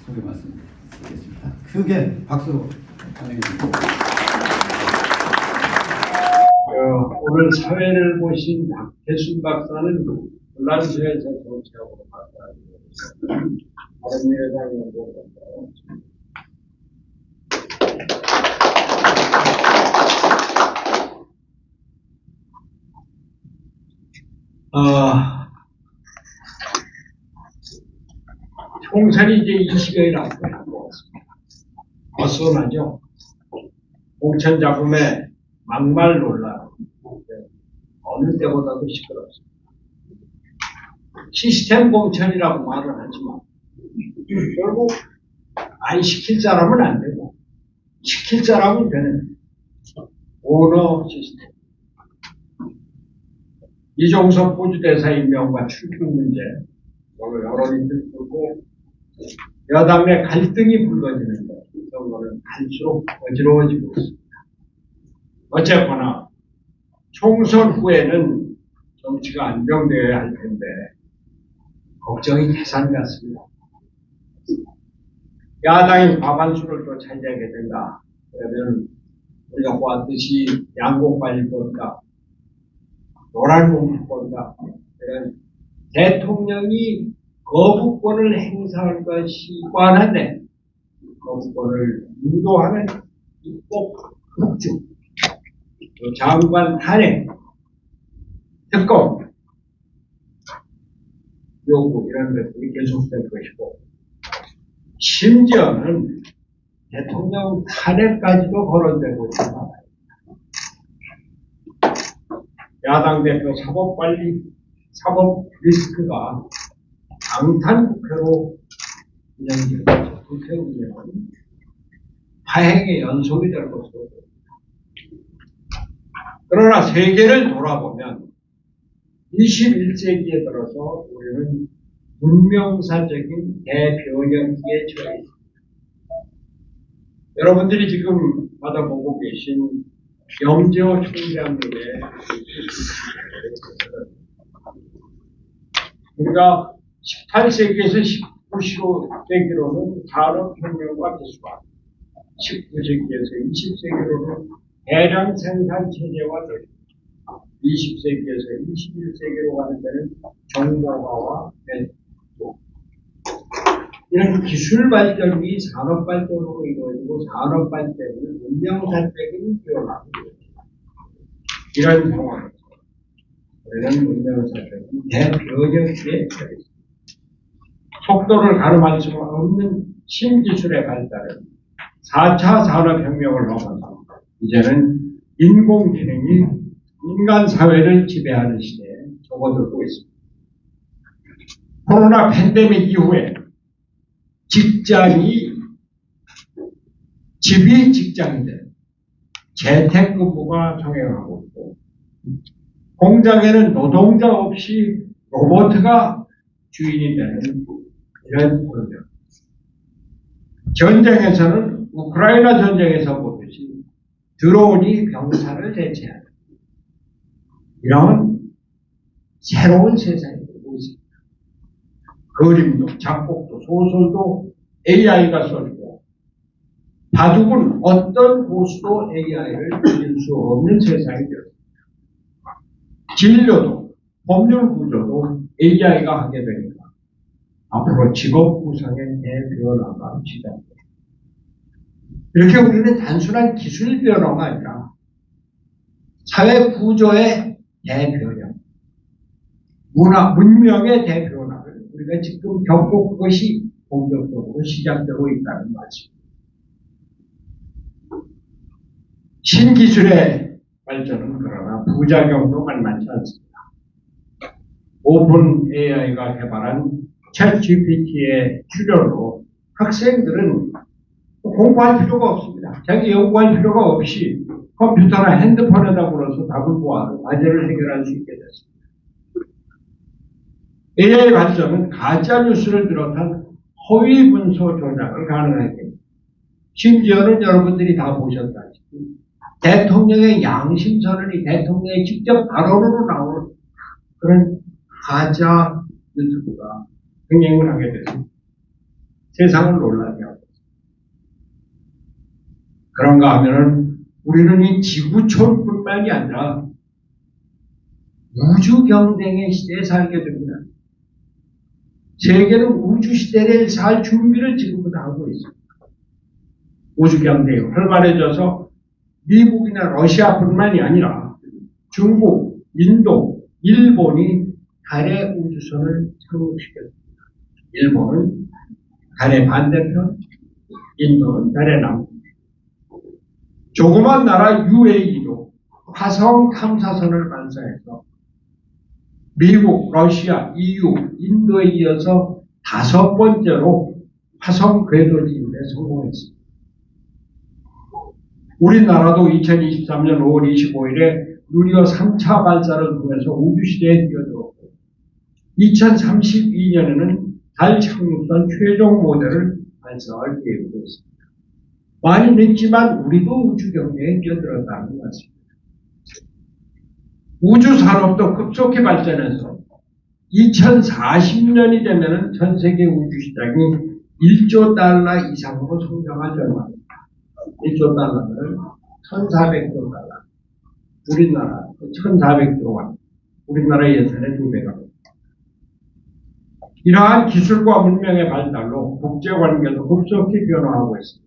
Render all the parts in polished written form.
소개 말씀드리겠습니다. 크게 박수로 환영해 주십시오. 오늘 사회를 보신 박태순 박사는 불란서에서 정치학으로 박사입니다. 바른미래당 연구원입니다. 총선이 이제 20여일 앞에 한것 같습니다. 어수선하죠. 공천 잡음에 막말 논란, 어느 때보다도 시끄럽습니다. 시스템 공천이라고 말을 하지만 결국 안 시킬 사람은 안 되고 시킬 사람은 되는 오너 시스템. 이종석 호주대사 임명과 출국 문제, 오늘 여론이 들고 여당 내 갈등이 불거지는데 선거는 갈수록 어지러워지고 있습니다. 어쨌거나 총선 후에는 정치가 안정되어야 할 텐데 걱정이 태산 같습니다. 야당이 과반수를 또 차지하게 된다. 그러면 우리가 보았듯이 양곡관일 겁니다. 노란공일 겁니다. 대통령이 거부권을 행사할 것이 뻔한데 거부권을 유도하는 입법 급증, 장관 탄핵, 특검 요구 이런 것들이 계속될 것이고 심지어는 대통령 탄핵까지도 거론되고 있습니다. 야당 대표 사법 리스크가 방탄국회로 운영되고 국회 운영은 파행의 연속이 될 것으로 보입니다. 그러나 세계를 돌아보면 21세기에 들어서 우리는 문명사적인 대변혁기에 처해 있습니다. 여러분들이 지금 받아보고 계신 영재호 총장님의 우리가 18세기에서 19세기로는 산업혁명과 기술화, 19세기에서 20세기로는 대량 생산 체제와 도시, 20세기에서 21세기로 가는 데는 정보화와 배도 이런 기술 발전이 산업 발전으로 이루어지고 산업 발전은 문명사적인 변화가 이루어집니다. 이런 상황에서 우리는 문명사적인 대변혁기에 처해 있습니다. 속도를 가름할 수 없는 신기술의 발달은 4차 산업혁명을 넘어서 이제는 인공지능이 인간 사회를 지배하는 시대에 접어들고 있습니다. 코로나 팬데믹 이후에 집이 직장이 된 재택근무가 성행하고 있고 공장에는 노동자 없이 로봇가 주인이 되는 이런 환경. 전쟁에서는 우크라이나 전쟁에서 보듯이 드론이 병사를 대체하는 이런 새로운 세상이 되고 있습니다. 그림도 작곡도 소설도 AI가 써주고 바둑은 어떤 고수도 AI를 이길 수 없는 세상이 되었습니다. 진료도 법률 구조도 AI가 하게 되니까 앞으로 직업 구성의 대변화가 시작됩니다. 이렇게 우리는 단순한 기술 변화가 아니라 사회 구조의 대변화, 문명의 대변화를 우리가 지금 겪고 그것이 본격적으로 시작되고 있다는 말씀입니다. 신기술의 발전은 그러나 부작용도 만만치 않습니다. 오픈 AI가 개발한 챗 GPT의 출현으로 학생들은 공부할 필요가 없습니다. 자기 연구할 필요가 없이 컴퓨터나 핸드폰에다 불어서 답을 구하고 과제를 해결할 수 있게 됐습니다. AI 발전은 가짜뉴스를 비롯한 허위 문서 조작을 가능하게 됩니다. 심지어는 여러분들이 다 보셨다시피 대통령의 양심선언이 대통령의 직접 발언으로 나오는 그런 가짜 유튜브가 흥행을 하게 됐습니다. 세상을 놀라게 하고 있습니다. 그런가 하면은 우리는 이 지구촌뿐만이 아니라 우주 경쟁의 시대에 살게 됩니다. 세계는 우주 시대를 살 준비를 지금부터 하고 있습니다. 우주 경쟁이 활발해져서 미국이나 러시아뿐만이 아니라 중국, 인도, 일본이 달의 우주선을 착륙시켰습니다. 일본은 달의 반대편, 인도는 달의 남편. 조그만 나라 UAE도 화성 탐사선을 발사해서 미국, 러시아, EU, 인도에 이어서 5번째로 화성 궤도 진입에 성공했습니다. 우리나라도 2023년 5월 25일에 누리호 3차 발사를 통해서 우주시대에 뛰어들었고 2032년에는 달 착륙선 최종 모델을 발사할 계획으로 있습니다. 많이 늦지만 우리도 우주 경쟁에 뛰어들었다는 것입니다. 우주 산업도 급속히 발전해서 2040년이 되면은 전 세계 우주 시장이 1조 달러 이상으로 성장할 전망입니다. 1조 달러는 1,400조 달러. 우리나라 1,400조 원. 우리나라 예산의 2배가. 이러한 기술과 문명의 발달로 국제관계도 급속히 변화하고 있습니다.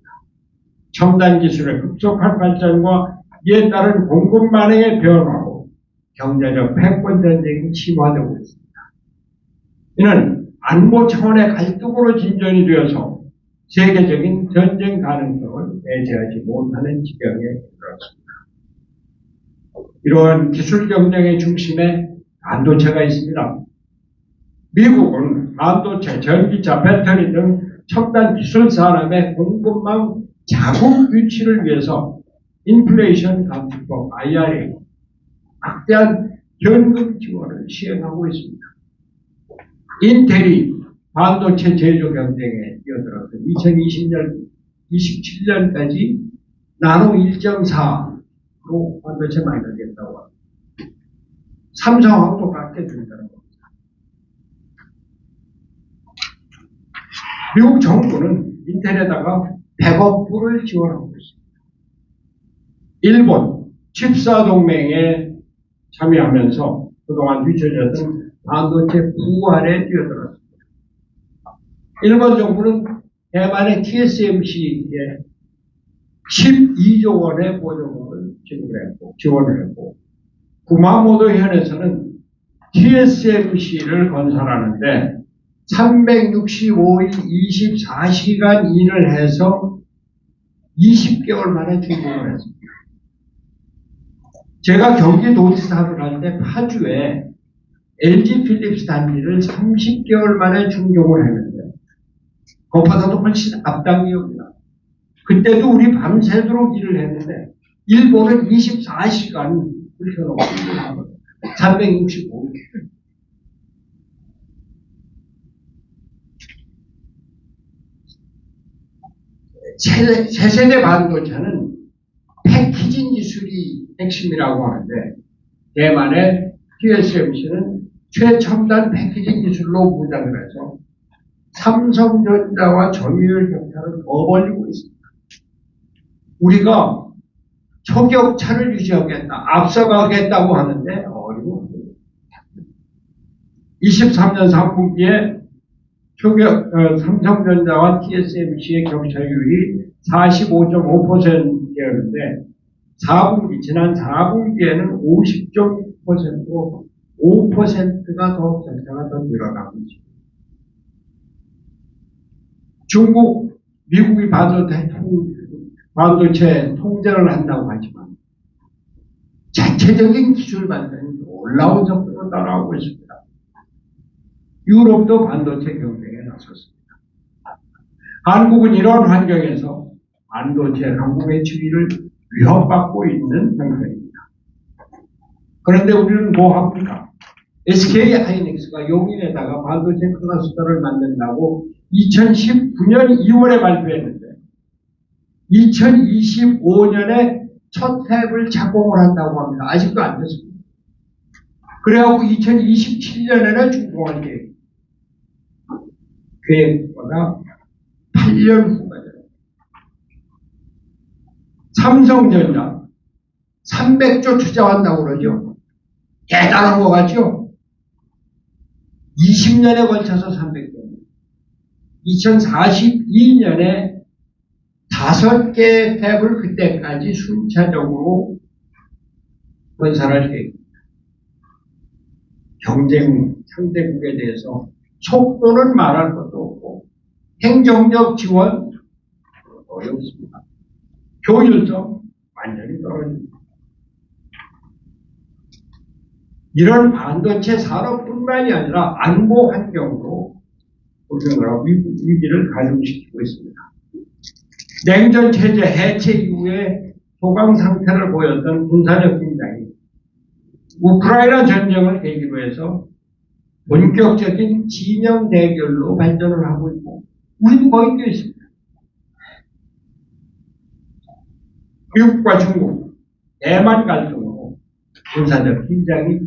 첨단 기술의 급속한 발전과 이에 따른 공급 만행의 변화로 경제적 패권 전쟁이 심화되고 있습니다. 이는 안보 차원의 갈등으로 진전이 되어서 세계적인 전쟁 가능성을 배제하지 못하는 지경에 이르렀습니다. 이러한 기술 경쟁의 중심에 반도체가 있습니다. 미국은 반도체, 전기차, 배터리 등 첨단 기술 산업의 공급망 자국 유치를 위해서 인플레이션 감축법 IRA 막대한 현금 지원을 시행하고 있습니다. 인텔이 반도체 제조 경쟁에 뛰어들어서 2020년, 27년까지 나노 1.4로 반도체 만들겠다고 합니다. 삼성하고도 같게 준다는 겁니다. 미국 정부는 인텔에다가 100억 불을 지원하고 있습니다. 일본 칩사 동맹에 참여하면서 그동안 뒤처졌던 반도체 부활에 뛰어들었습니다. 일본 정부는 대만의 TSMC에 12조 원의 보조금을 지원을 했고 구마모토 현에서는 TSMC를 건설하는데 365일 24시간 일을 해서 20개월 만에 준공을 했습니다. 제가 경기도지사를 할 때 파주에 LG 필립스 단지를 30개월 만에 준공을 했는데 그것보다도 훨씬 앞당기입니다. 그때도 우리 밤새도록 일을 했는데 일본은 24시간 불켜놓고 일을 하거든요. 365일. 새세대 반도체는 패키징 기술이 핵심이라고 하는데 대만의 TSMC는 최첨단 패키징 기술로 무장을 해서 삼성전자와 점유율 격차를 더 벌리고 있습니다. 우리가 초격차를 유지하겠다, 앞서가겠다고 하는데 어려워요. 23년 3분기에 삼성전자와 TSMC의 격차율이 45.5%였는데 4분기, 지난 4분기에는 50.6%로 5%가 더 격차가 더 늘어나고 있습니다. 중국, 미국이 반도체 통제를 한다고 하지만 자체적인 기술 발전이 놀라운 속도로 따라오고 있습니다. 유럽도 반도체 경쟁에 나섰습니다. 한국은 이런 환경에서 반도체 한국의 지위를 위협받고 있는 형편입니다. 그런데 우리는 뭐 합니까? SK 하이닉스가 용인에다가 반도체 클러스터를 만든다고 2019년 2월에 발표했는데 2025년에 첫 햅을 착공을 한다고 합니다. 아직도 안 됐습니다. 그래갖고 2027년에는 준공할 계획보다 8년 후가 됩니다. 삼성전자 300조 투자한다고 그러죠. 대단한 것 같죠? 20년에 걸쳐서 300조. 2042년에 5개의 팹을 그때까지 순차적으로 건설할 계획입니다. 경쟁 상대국에 대해서 속도는 말할 것도 없고 행정적 지원 어렵습니다. 효율성 완전히 떨어집니다. 이런 반도체 산업뿐만이 아니라 안보 환경으로 우리나라 위기를 가중시키고 있습니다. 냉전 체제 해체 이후에 소강 상태를 보였던 군사력 긴장이 우크라이나 전쟁을 계기로 해서 본격적인 진영 대결로 발전을 하고 있고 우리도 거기 껴 있습니다. 미국과 중국, 대만 갈등으로 군사적 긴장이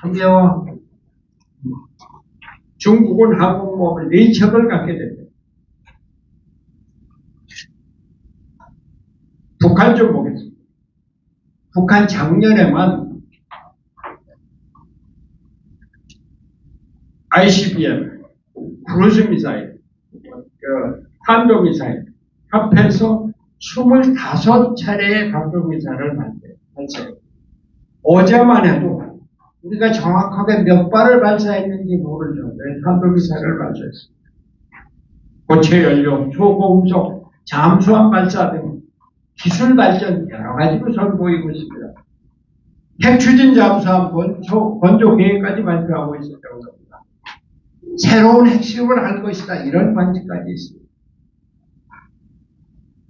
첨예화하고 중국은 항공모함을 4척을 갖게 됩니다. 북한 좀 보겠습니다. 북한 작년에만 ICBM, 크루즈 미사일, 탄도미사일 합해서 25차례의 각도미사일을 발사했습니다. 어제만 해도 우리가 정확하게 몇 발을 발사했는지 모를 정도의 탄도미사일을 발사했습니다. 고체 연료, 초고음속, 잠수함 발사 등 기술 발전 여러 가지로 선보이고 있습니다. 핵 추진 잠수함 건조 계획까지 발표하고 있을 정도입니다. 새로운 핵실험을 할 것이다 이런 관측까지 있습니다.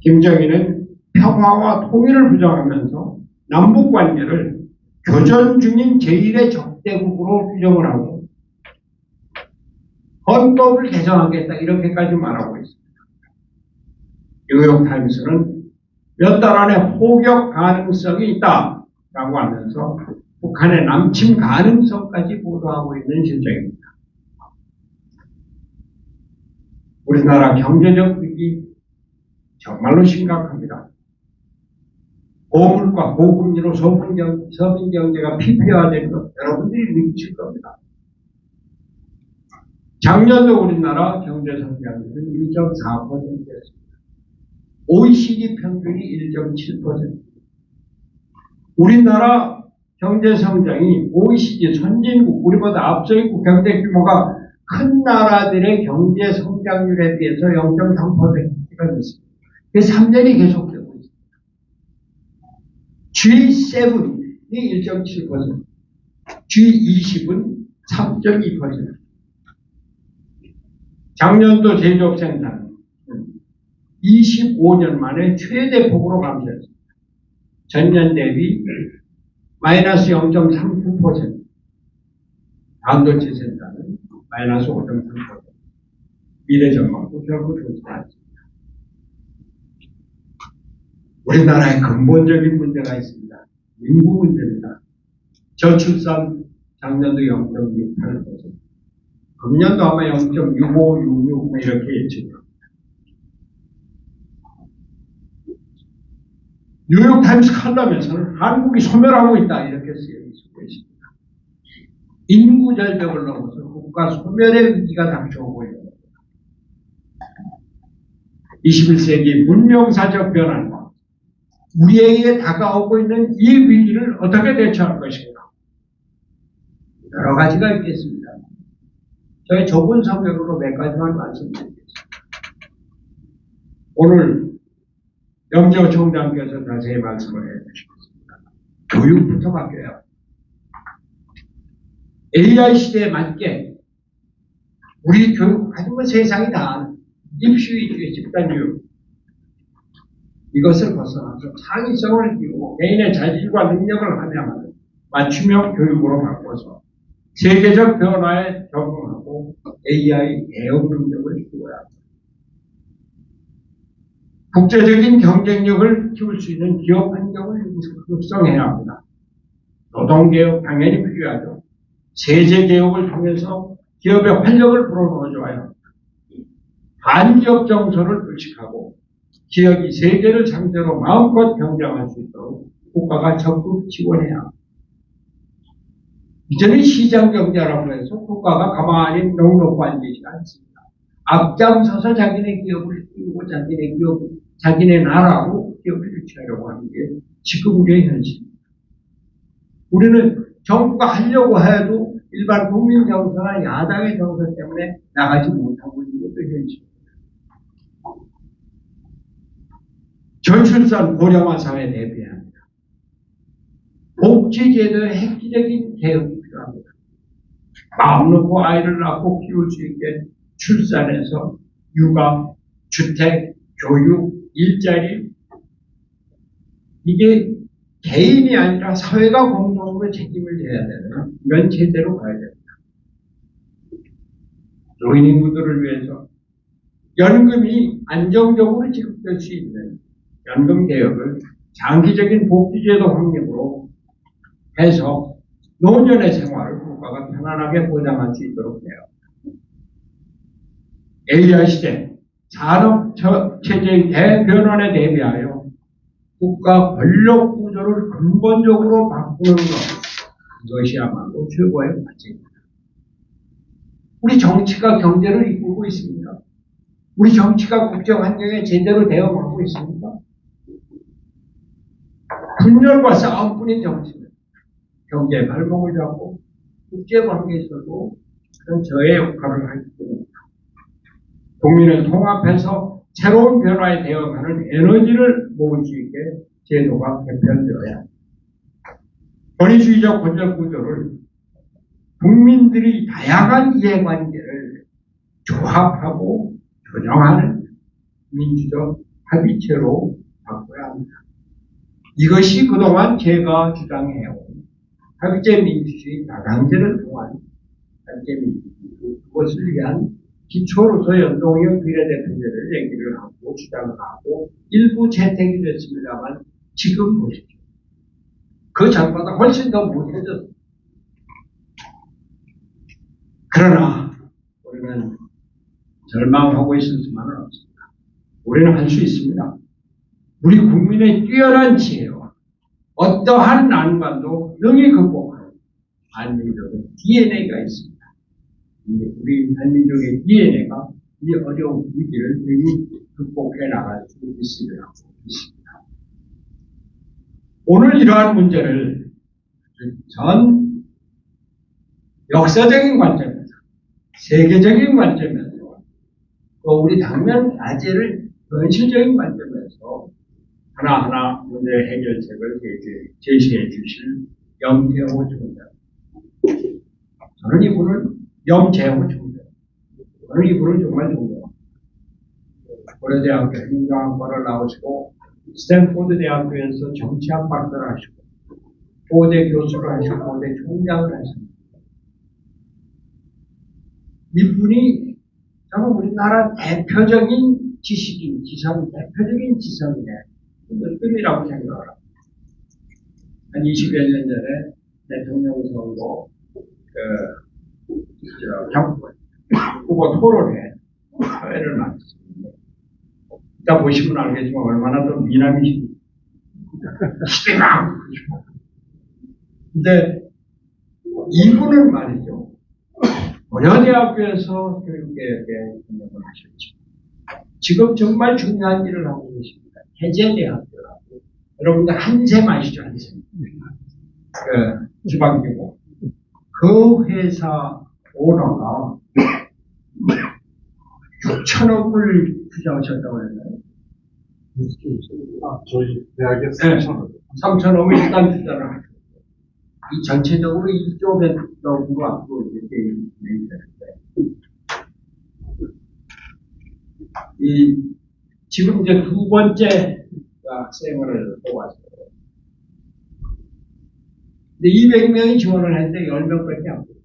김정일은 평화와 통일을 부정하면서 남북 관계를 교전 중인 제1의 적대국으로 규정을 하고 헌법을 개정하겠다 이렇게까지 말하고 있습니다. 뉴욕타임스는 몇 달 안에 포격 가능성이 있다라고 하면서 북한의 남침 가능성까지 보도하고 있는 실정입니다. 우리나라 경제적 위기 정말로 심각합니다. 고물가, 고금리로 서민 경제가 피폐화되는 것 여러분들이 느끼실 겁니다. 작년도 우리나라 경제 성장률은 1.4%였습니다. OECD 평균이 1.7%. 우리나라 경제 성장이 OECD 선진국, 우리보다 앞서 있고 경제 규모가 큰 나라들의 경제 성장률에 비해서 0.3%가 됐습니다. 그게 3년이 계속되고 있습니다. G7이 1.7%, G20은 3.2%. 작년도 제조업 생산 25년 만에 최대폭으로 감소했습니다. 전년 대비 마이너스 0.39%, 반도체 생산은 마이너스 5.3%. 미래 전망도 결코 좋지 않습니다. 우리나라에 근본적인 문제가 있습니다. 인구 문제입니다. 저출산 작년도 0.68%, 금년도 아마 0.65, 66 이렇게 예측합니다. 뉴욕타임스 칼럼에서는 한국이 소멸하고 있다 이렇게 쓰고 있습니다. 인구 절벽을 넘어서 국가 소멸의 위기가 닥쳐오고 있는 겁니다. 21세기 문명사적 변화와 우리에게 다가오고 있는 이 위기를 어떻게 대처할 것인가? 여러 가지가 있겠습니다. 저희 좁은 성격으로 몇 가지만 말씀드리겠습니다. 오늘 염지호 총장께서 자세히 말씀을 해주시겠습니다. 교육부터 바뀌어요. AI 시대에 맞게 우리 교육, 하지만 세상이 다 입시 위주의 집단교육, 이것을 벗어나서 창의성을 띄우고 개인의 자질과 능력을 하면 맞춤형 교육으로 바꿔서 세계적 변화에 적응하고 AI 대응 능력을 키워야 합니다. 국제적인 경쟁력을 키울 수 있는 기업 환경을 육성해야 합니다. 노동개혁 당연히 필요하죠. 세제개혁을 통해서 기업의 활력을 불어넣어줘야 합니다. 반기업 정서를 의식하고 기업이 세계를 상대로 마음껏 경쟁할 수 있도록 국가가 적극 지원해야 합니다. 이제는 시장 경제라고 해서 국가가 가만히 넉넉고 앉지 않습니다. 앞장서서 자기네 기업을 키우고 자기네 기업, 자기네 나라로 기업을 유치하려고 하는 게 지금 우리의 현실입니다. 우리는 정부가 하려고 해도 일반 국민 정서나 야당의 정서 때문에 나가지 못하고 있는 것도 현실입니다. 저출산 고령화 사회에 대비해야 합니다. 복지제도의 획기적인 개혁이 필요합니다. 마음 놓고 아이를 낳고 키울 수 있게 출산해서 육아, 주택, 교육, 일자리 이게 개인이 아니라 사회가 공동으로 책임을 져야 되는 이런 제대로 가야 됩니다. 노인 인구들을 위해서 연금이 안정적으로 지급될 수 있는 연금 개혁을 장기적인 복지제도 확립으로 해서 노년의 생활을 국가가 편안하게 보장할 수 있도록 해요. AI 시대 산업 체제의 대변환에 대비하여 국가 권력 구조를 근본적으로 바꾸는 그것이야말로 최고의 과제입니다. 우리 정치가 경제를 이끌고 있습니다. 우리 정치가 국제 환경에 제대로 대응하고 있습니다. 분열과 싸움뿐인 정치는 경제의 발목을 잡고 국제 관계에서도 그런 저의 역할을 하기 때문입니다. 국민을 통합해서 새로운 변화에 대응하는 에너지를 모을 수 있게 제도가 개편되어야 합니다. 권위주의적 권력 구조를 국민들이 다양한 이해관계를 조합하고 조정하는 민주적 합의체로 바꿔야 합니다. 이것이 그동안 제가 주장해온 합의체 민주주의 다당제를 통한 합의체 민주주의 그것을 위한 기초로서 연동형 비례대표제를 얘기를 하고 주장을 하고 일부 채택이 됐습니다만 지금 보십시오. 그 전보다 훨씬 더 못해졌습니다. 그러나 우리는 절망하고 있을 수만은 없습니다. 우리는 할 수 있습니다. 우리 국민의 뛰어난 지혜와 어떠한 난관도 능히 극복하는 한민족의 DNA가 있습니다. 우리 한민족의 DNA가 이 어려운 위기를 능히 극복해 나갈 수 있으리라고 믿습니다. 오늘 이러한 문제를 전 역사적인 관점에서 세계적인 관점에서 또 우리 당면 과제를 현실적인 관점에서 하나하나 문제 해결책을 제시해 주실 염재호 총장. 저는 이분을 염재호 총장. 저는 이분을 정말 존경합니다. 고려대학교 행정학과를 나오시고 스탠포드 대학교에서 정치학 박사를 하시고 고대 교수를 하시고 고대 총장을 하십니다. 이분이 저는 우리나라 대표적인 지식인, 대표적인 지성인의 뜸이라고 생각을 합니다. 한 20여 년 전에 대통령 선거, 후보 토론회 사회를 마쳤습니다. 이따 보시면 알겠지만 얼마나 더 미남이십니까? 시대가 근데 이분은 말이죠. 고려대학교에서 교육개혁에 경력을 하셨죠. 지금 정말 중요한 일을 하고 계십니다. 해제대학교라고. 여러분들 한샘 아시죠? 한샘. 지방기구. 그 회사 오너가 6천억을 투자하셨다고 했나요? 저희 대학에 3천억을 일단 투자를 하셨고, 이 전체적으로 1조 원 정도 앞으로 이렇게 진행되는데, 지금 이제 두 번째 학생을 뽑았어요. 근데 200명이 지원을 했는데 10명밖에 안 뽑았어요.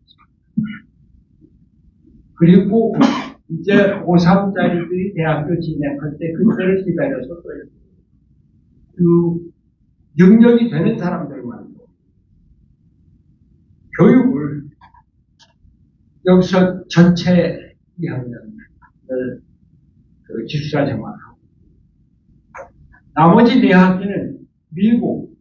그리고 이제 고3짜리들이 대학교 진학할 때 그때를 기다려서 또 그 능력이 되는 사람들만 교육을 여기서 전체 2학년을 그 기숙사 생활하고 나머지 네 학기는 미국,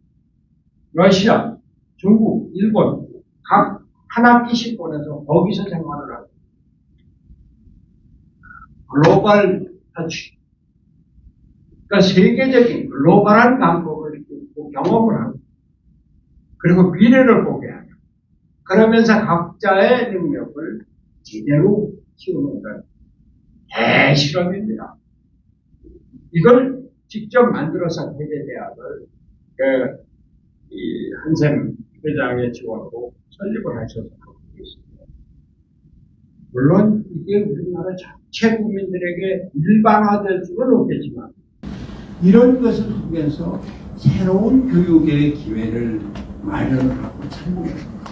러시아, 중국, 일본 각 한 학기씩 보내서 거기서 생활을 하고 글로벌 터치 그러니까 세계적인 글로벌한 방법을 경험을 하고 그리고 미래를 보게 하고 그러면서 각자의 능력을 제대로 키우는 건 대실험입니다. 이걸 직접 만들어서 세계대학을 이 한샘 회장의 지원으로 설립을 하셔서 하고 있습니다. 물론 이게 우리나라 전체 국민들에게 일반화될 수는 없겠지만 이런 것을 통해서 새로운 교육의 기회를 마련을 하고 참여했습니다.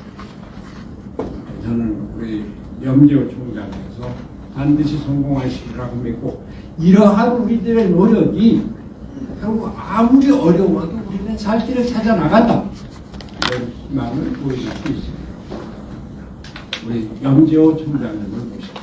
저는 우리 염재호 총장께서 반드시 성공하시리라고 믿고 이러한 우리들의 노력이 결국 아무리 어려워도 우리는 살 길을 찾아 나간다. 이런 희망을 보여줄 수 있습니다. 우리 염재호 총장님을 모십니다.